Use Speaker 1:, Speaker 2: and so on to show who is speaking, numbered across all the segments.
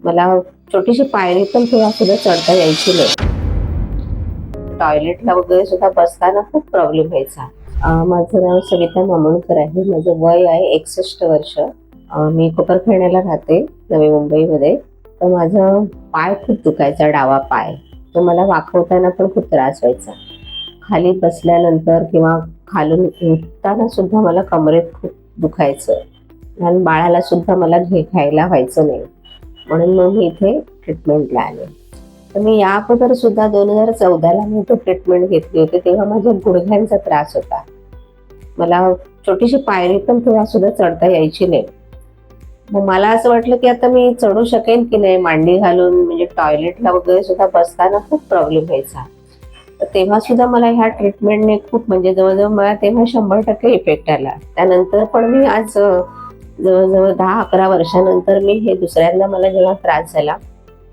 Speaker 1: मला छोटीशी पायरी पण तेव्हा सुद्धा चढता यायची नाही. टॉयलेटला वगैरे सुद्धा बसताना खूप प्रॉब्लेम व्हायचा. माझं नाव सविता मामोणकर आहे. माझं वय आहे 61 वर्ष. मी कोपरखैरण्याला राहते, नवी मुंबईमध्ये. तर माझा पाय खूप दुखायचा, डावा पाय. तर मला वाकवताना पण खूप त्रास व्हायचा. खाली बसल्यानंतर किंवा खालून उठताना सुद्धा मला कमरेत खूप दुखायचं. लहान बाळाला सुद्धा मला घ्यायला व्हायचं नाही. म्हणून मग मी इथे ट्रीटमेंटला आले. तर मी या अगोदर सुद्धा 2014ला मी इथे ट्रीटमेंट घेतली होती. तेव्हा माझ्या गुडघ्यांचा त्रास होता. मला छोटीशी पायरी पण तेव्हा सुद्धा चढता यायची नाही. मग मला असं वाटलं की आता मी चढू शकेन की नाही मांडी घालून, म्हणजे टॉयलेटला वगैरे सुद्धा बसताना खूप प्रॉब्लेम व्हायचा. तर तेव्हा सुद्धा मला ह्या ट्रीटमेंटने खूप, म्हणजे जवळजवळ मला तेव्हा 100% इफेक्ट आला. त्यानंतर पण मी आज जवळजवळ 10-11 वर्षानंतर मी हे दुसऱ्यांदा मला जेव्हा त्रास झाला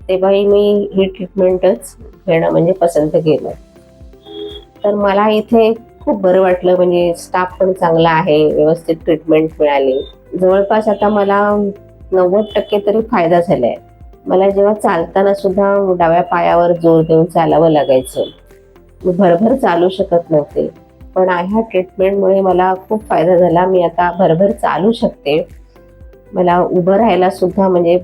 Speaker 1: तेव्हाही मी ही ट्रीटमेंटच घेणं म्हणजे पसंत केलं. तर मला इथे खूप बरं वाटलं, म्हणजे स्टाफ पण चांगला आहे, व्यवस्थित ट्रीटमेंट मिळाली. जवळपास आता मला 90% तरी फायदा झालाय. मला जेव्हा चालताना सुद्धा डाव्या पायावर जोर देऊन चालावं लागायचं. मी भरभर चालू शकत नव्हते. पण ह्या ट्रीटमेंटमुळे मला खूप फायदा झाला. मी आता भरभर चालू शकते. मला उभं राहायला सुद्धा म्हणजे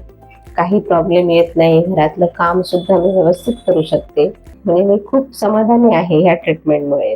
Speaker 1: काही प्रॉब्लेम येत नाही. घरातलं काम सुद्धा मी व्यवस्थित करू शकते. म्हणजे मी खूप समाधानी आहे ह्या ट्रीटमेंटमुळे.